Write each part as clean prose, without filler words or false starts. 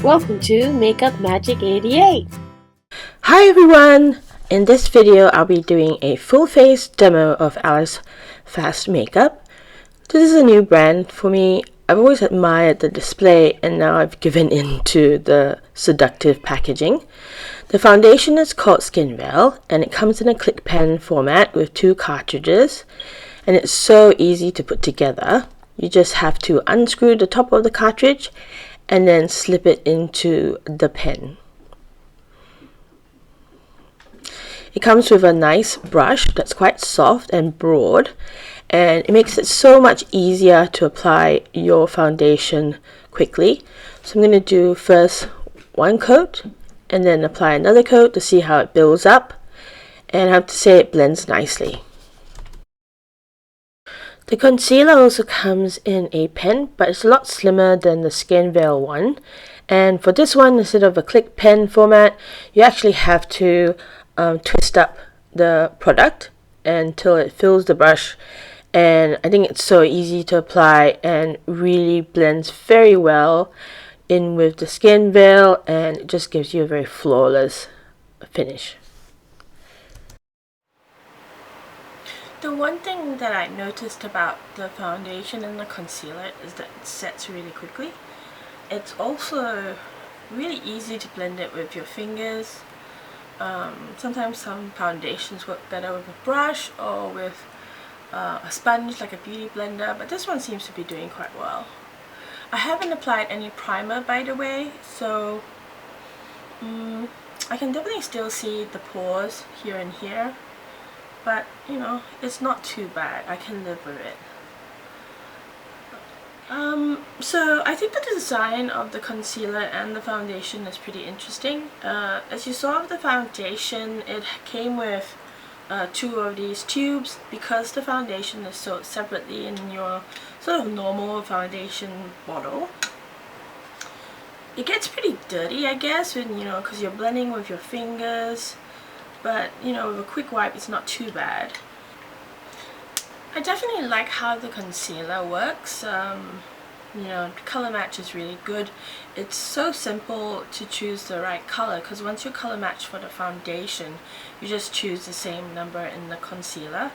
Welcome to Makeup Magic 88. Hi everyone! In this video, I'll be doing a full face demo of Ellis Faas makeup. This is a new brand for me. I've always admired the display and now I've given in to the seductive packaging. The foundation is called Skin Veil and it comes in a click pen format with 2 cartridges, and it's so easy to put together. You just have to unscrew the top of the cartridge and then slip it into the pen. It comes with a nice brush that's quite soft and broad, and it makes it so much easier to apply your foundation quickly. So I'm going to do first one coat and then apply another coat to see how it builds up, and I have to say it blends nicely. The concealer also comes in a pen, but it's a lot slimmer than the Skin Veil one. And for this one, instead of a click pen format, you actually have to twist up the product until it fills the brush. And I think it's so easy to apply and really blends very well in with the Skin Veil, and it just gives you a very flawless finish. The one thing that I noticed about the foundation and the concealer is that it sets really quickly. It's also really easy to blend it with your fingers. Sometimes some foundations work better with a brush or with a sponge like a beauty blender, but this one seems to be doing quite well. I haven't applied any primer, by the way, so I can definitely still see the pores here and here. But, you know, it's not too bad. I can live with it. So I think the design of the concealer and the foundation is pretty interesting. As you saw with the foundation, it came with 2 of these tubes. Because the foundation is sold separately in your sort of normal foundation bottle, it gets pretty dirty, I guess, when, you know, because you're blending with your fingers. But, you know, with a quick wipe, it's not too bad. I definitely like how the concealer works. You know, the color match is really good. It's so simple to choose the right color, because once you color match for the foundation, you just choose the same number in the concealer.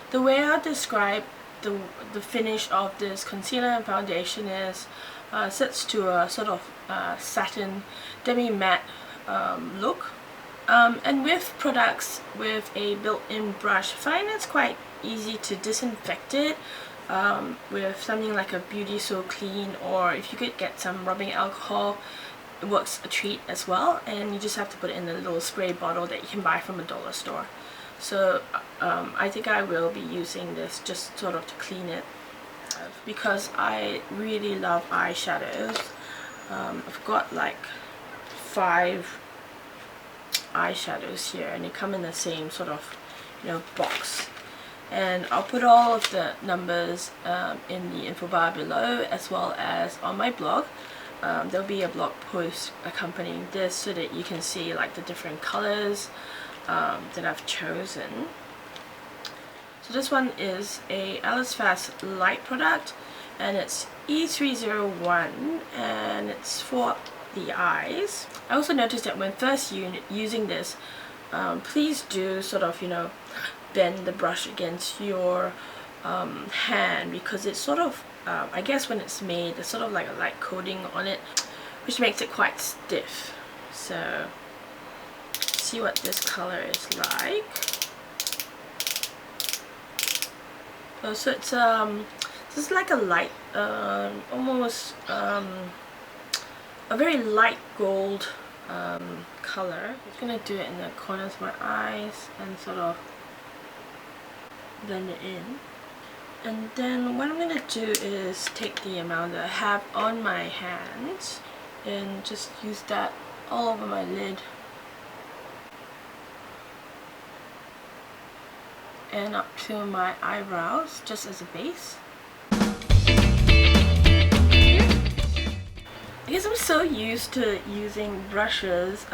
The way I describe the finish of this concealer and foundation is sets to a sort of satin demi-matte look. And with products with a built-in brush, I find it's quite easy to disinfect it with something like a Beauty So Clean, or if you could get some rubbing alcohol, it works a treat as well, and you just have to put it in a little spray bottle that you can buy from a dollar store. So I think I will be using this just sort of to clean it, because I really love eyeshadows. I've got like 5 eyeshadows here, and they come in the same sort of, you know, box. And I'll put all of the numbers in the info bar below, as well as on my blog. There'll be a blog post accompanying this so that you can see like the different colors that I've chosen. So this one is a Ellis Faas light product, and it's E301, and it's for the eyes. I also noticed that when first using this, please do sort of, you know, bend the brush against your hand, because it's sort of, I guess when it's made, there's sort of like a light coating on it, which makes it quite stiff. So see what this color is like. Oh, so it's this is like a light, almost a very light gold color. I'm just gonna do it in the corners of my eyes and sort of blend it in. And then what I'm gonna do is take the amount that I have on my hands and just use that all over my lid and up to my eyebrows, just as a base. I guess I'm so used to using brushes,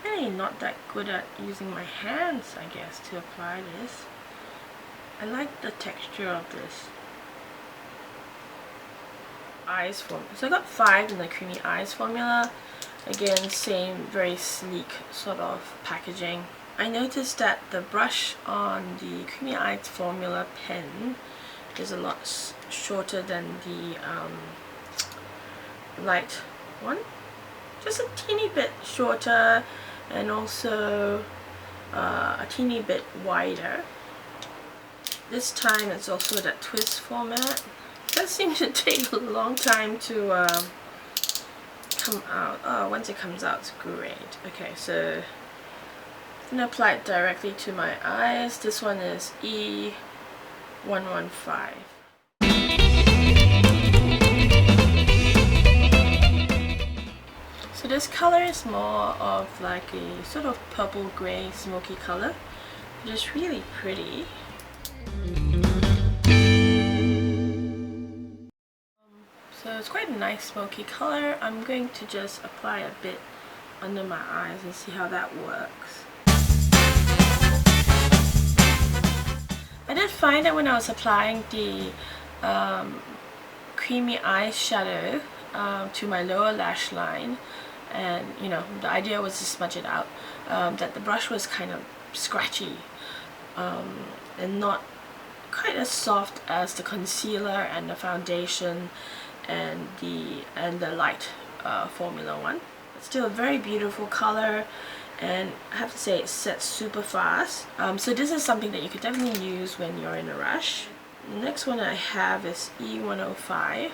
really not that good at using my hands, I guess, to apply this. I like the texture of this. eyes formula. So I got 5 in the Creamy Eyes formula. Again, same very sleek sort of packaging. I noticed that the brush on the Creamy Eyes formula pen is a lot shorter than the light one. Just a teeny bit shorter, and also a teeny bit wider. This time it's also that twist format. It does seem to take a long time to come out. Oh, once it comes out, it's great. Okay, so I'm gonna apply it directly to my eyes. This one is E115. So this color is more of like a sort of purple gray smoky color, which is really pretty. So it's quite a nice smoky color. I'm going to just apply a bit under my eyes and see how that works. I did find that when I was applying the creamy eyeshadow to my lower lash line, and you know, the idea was to smudge it out, that the brush was kind of scratchy and not quite as soft as the concealer and the foundation and the light formula one. It's still a very beautiful color, and I have to say it sets super fast. So this is something that you could definitely use when you're in a rush. The next one I have is E105.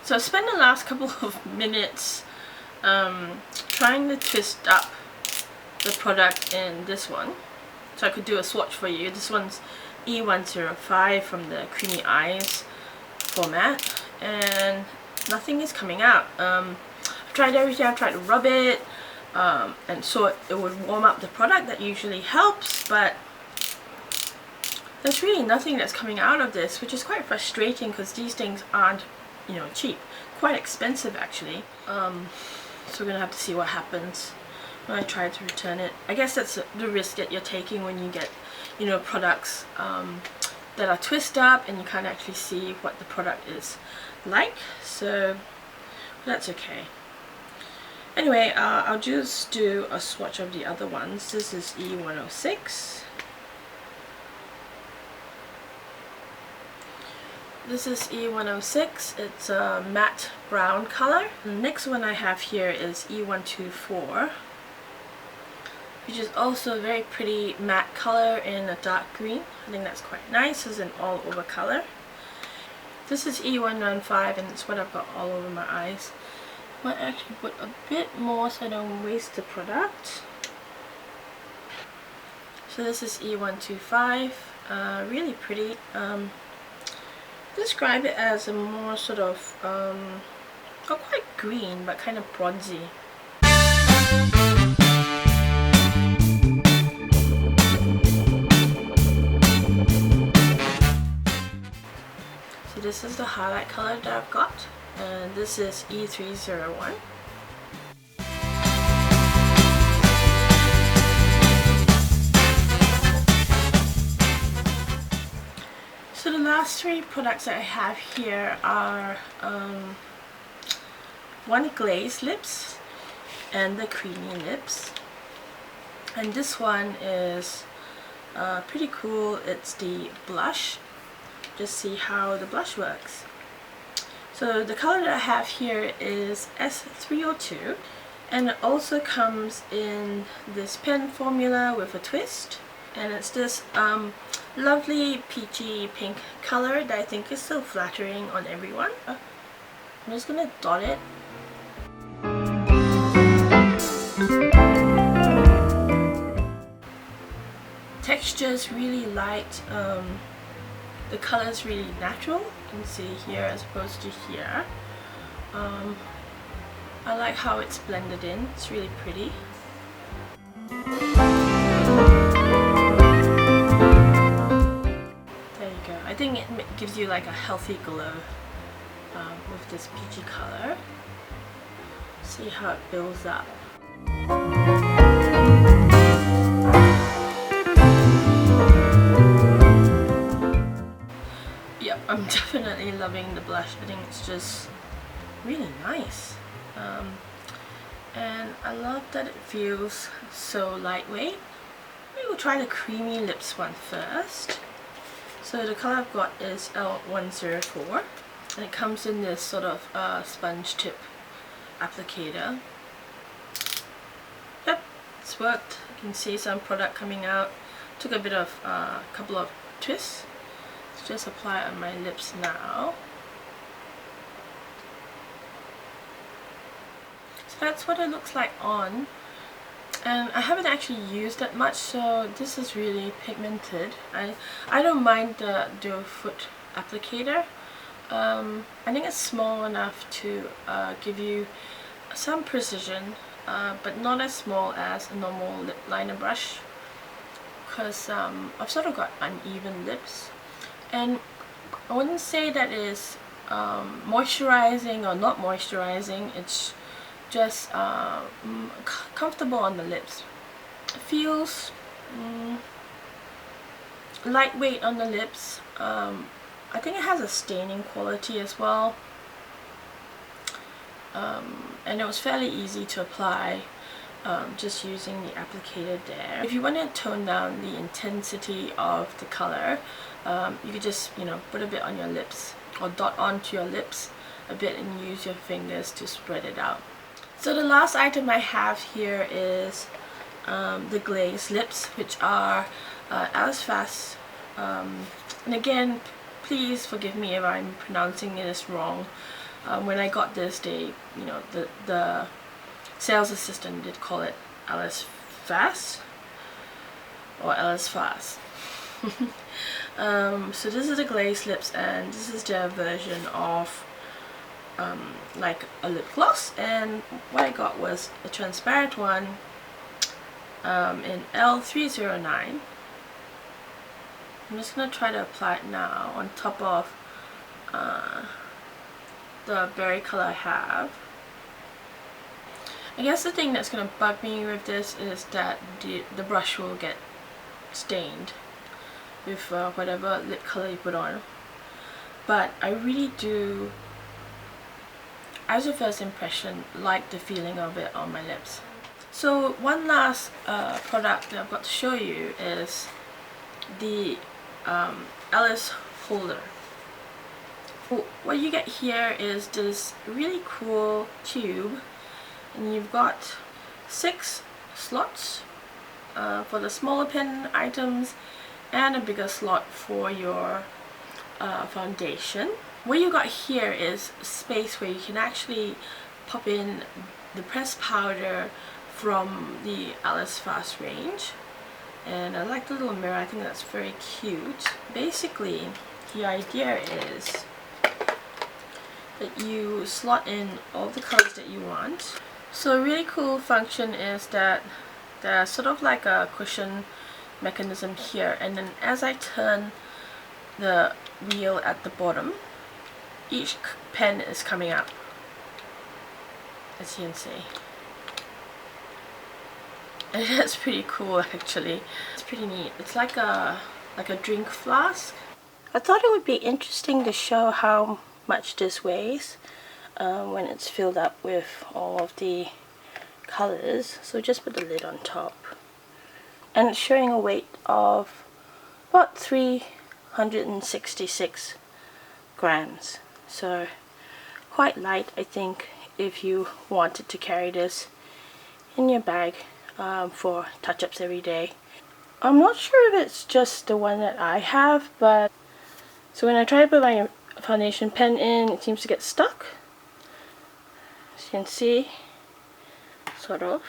So I spent the last couple of minutes trying to twist up the product in this one, so I could do a swatch for you. This one's E105 from the Creamy Eyes format, and nothing is coming out. I've tried everything. I've tried to rub it, and so it would warm up the product. That usually helps, but there's really nothing that's coming out of this, which is quite frustrating because these things aren't, you know, cheap. Quite expensive actually. So we're gonna have to see what happens when I try to return it. I guess that's the risk that you're taking when you get, you know, products that are twist up and you can't actually see what the product is like. So that's okay. Anyway, I'll just do a swatch of the other ones. This is E106. This is E106. It's a matte brown color. The next one I have here is E124, which is also a very pretty matte color in a dark green. I think that's quite nice as an all over color. This is E115, and it's what I've got all over my eyes. I might actually put a bit more so I don't waste the product. So this is E125, really pretty. Describe it as a more sort of not quite green but kind of bronzy. So this is the highlight color that I've got, and this is E301. So the last 3 products that I have here are one Glazed Lips and the Creamy Lips, and this one is pretty cool. It's the blush. Just see how the blush works. So the color that I have here is S302, and it also comes in this pen formula with a twist, and it's this lovely peachy pink color that I think is so flattering on everyone. I'm just gonna dot it. Texture is really light. The color is really natural. You can see here as opposed to here. I like how it's blended in. It's really pretty. I think it gives you like a healthy glow with this peachy color. See how it builds up. Yep, I'm definitely loving the blush. I think it's just really nice. And I love that it feels so lightweight. We will try the creamy lips one first. So the color I've got is L104, and it comes in this sort of sponge tip applicator. Yep, it's worked. You can see some product coming out. Took a bit of couple of twists. Let's just apply it on my lips now. So that's what it looks like on. And I haven't actually used that much, so this is really pigmented. I don't mind the doe foot applicator. I think it's small enough to give you some precision, but not as small as a normal lip liner brush, because I've sort of got uneven lips. And I wouldn't say that is moisturizing or not moisturizing. It's just comfortable on the lips. It feels lightweight on the lips. I think it has a staining quality as well, and it was fairly easy to apply, just using the applicator there. If you want to tone down the intensity of the color, you could just, you know, put a bit on your lips or dot onto your lips a bit and use your fingers to spread it out. So the last item I have here is the Glazed Lips, which are Ellis Faas. And again, please forgive me if I'm pronouncing this wrong. When I got this, they, you know, the sales assistant did call it Ellis Faas or Ellis Faas. So this is the Glazed Lips, and this is their version of like a lip gloss, and what I got was a transparent one in L309. I'm just going to try to apply it now on top of the berry color I have. I guess the thing that's going to bug me with this is that the brush will get stained with whatever lip color you put on, but I really do, as a first impression, like the feeling of it on my lips. So one last product that I've got to show you is the Ellis Holder. What you get here is this really cool tube, and you've got 6 slots for the smaller pen items and a bigger slot for your foundation. What you got here is space where you can actually pop in the pressed powder from the Ellis Faas range. And I like the little mirror, I think that's very cute. Basically, the idea is that you slot in all the colors that you want. So a really cool function is that there's sort of like a cushion mechanism here, and then as I turn the wheel at the bottom, each pen is coming out, as you can see. And that's pretty cool actually. It's pretty neat. It's like a drink flask. I thought it would be interesting to show how much this weighs when it's filled up with all of the colors. So just put the lid on top. And it's showing a weight of about 366 grams. So quite light, I think, if you wanted to carry this in your bag for touch-ups every day. I'm not sure if it's just the one that I have, but so when I try to put my foundation pen in, it seems to get stuck, as you can see, sort of.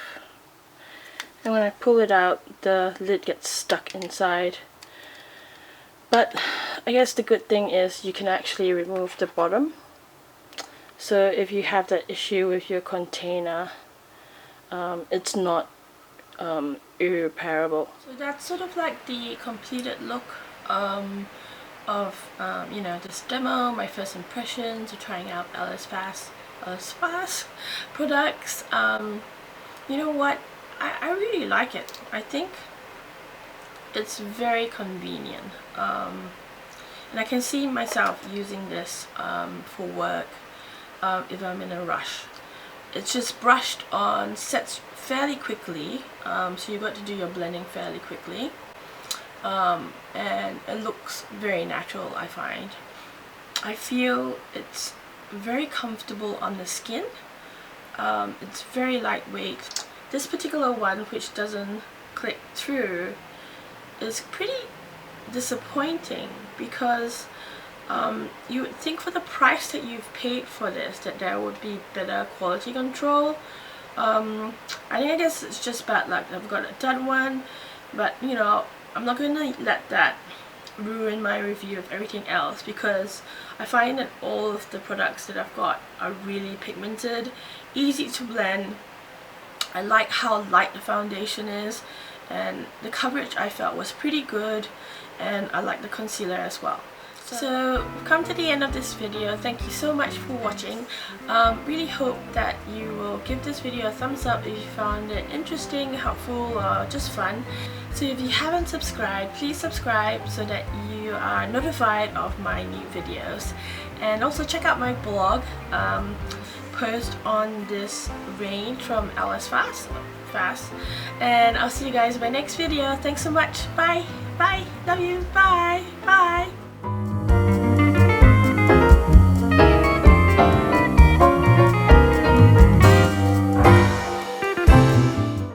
And when I pull it out, the lid gets stuck inside. But I guess the good thing is you can actually remove the bottom. So if you have that issue with your container, it's not irreparable. So that's sort of like the completed look of you know, this demo, my first impressions of trying out Ellis Faas Ellis Faas products. You know what? I really like it. I think it's very convenient. And I can see myself using this for work if I'm in a rush. It's just brushed on, sets fairly quickly, so you got to do your blending fairly quickly, and it looks very natural. I find. I feel it's very comfortable on the skin. It's very lightweight. This particular one, which doesn't click through, is pretty disappointing because you would think for the price that you've paid for this that there would be better quality control. I guess it's just bad luck. I've got a done one, but you know, I'm not going to let that ruin my review of everything else, because I find that all of the products that I've got are really pigmented, easy to blend. I like how light the foundation is, and the coverage I felt was pretty good, and I like the concealer as well. So we've come to the end of this video. Thank you so much for watching. Really hope that you will give this video a thumbs up if you found it interesting, helpful, or just fun. So if you haven't subscribed, please subscribe so that you are notified of my new videos. And also check out my blog, post on this range from Ellis Faas. And I'll see you guys in my next video. Thanks so much. Bye. Bye. Love you. Bye. Bye.